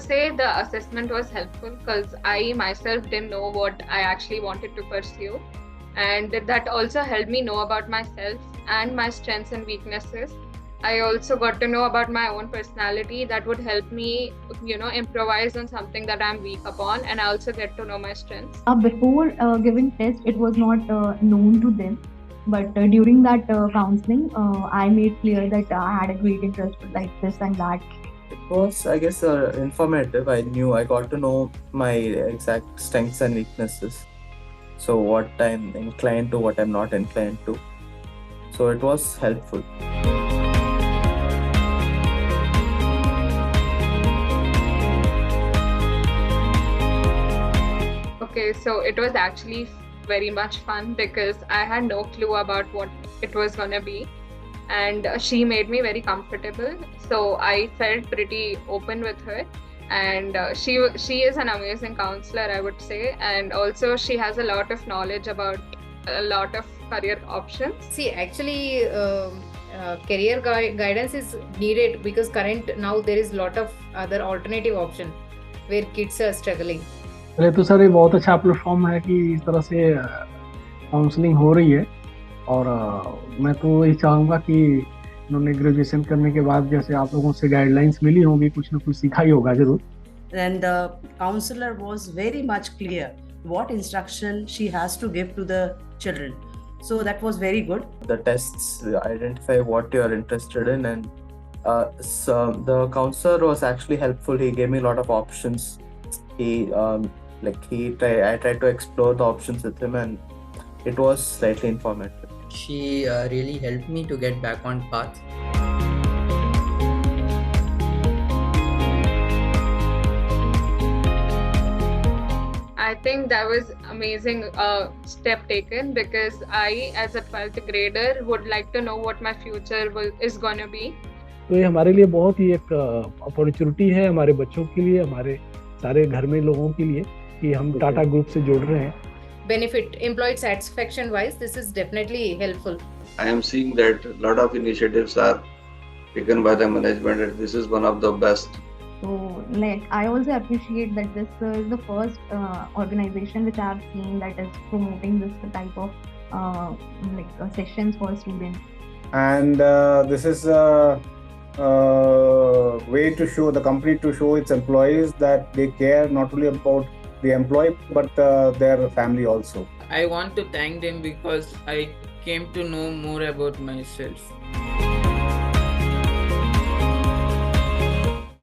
say the assessment was helpful because I myself didn't know what I actually wanted to pursue. And that also helped me know about myself and my strengths and weaknesses. I also got to know about my own personality that would help me, improvise on something that I'm weak upon, and I also get to know my strengths. Before giving test, it was not known to them. But during that counseling, I made clear that I had a great interest like this and that. It was, I guess, informative. I got to know my exact strengths and weaknesses. So, what I'm inclined to, what I'm not inclined to. So, it was helpful. Okay, so it was actually very much fun because I had no clue about what it was gonna be, and she made me very comfortable. So I felt pretty open with her, and she is an amazing counselor, I would say, and also she has a lot of knowledge about a lot of career options. See, actually, career guidance is needed because current now there is lot of other alternative option where kids are struggling. पहले तो sir ये बहुत अच्छा platform है कि इस तरह से काउंसलिंग हो रही है और मैं तो ये चाहूँगा कि उन्होंने ग्रेजुएशन करने के बाद जैसे आप लोगों से गाइडलाइंस मिली होंगी, कुछ ना कुछ सीखा ही होगा जरूर. And the counselor was very much clear what instruction she has to give to the children. So that was very good. The tests identify what you're interested in, and so the counselor was actually helpful. He gave me a lot of options. I tried to explore the options with him, and it was slightly informative. She really helped me to get back on path. I think that was amazing step taken because I, as a 12th grader, would like to know what my future is going to be. तो ये हमारे लिए बहुत ही एक opportunity है, हमारे बच्चों के लिए, हमारे सारे घर में लोगों के लिए कि हम टाटा ग्रुप से जुड़ रहे हैं. Benefit employee satisfaction wise, this is definitely helpful. I am seeing that a lot of initiatives are taken by the management, and this is one of the best. So, I also appreciate that this is the first organization which I have seen that is promoting this type of sessions for students. And this is way to show the company to show its employees that they care not only about the employee but their family also. I want to thank them because I came to know more about myself.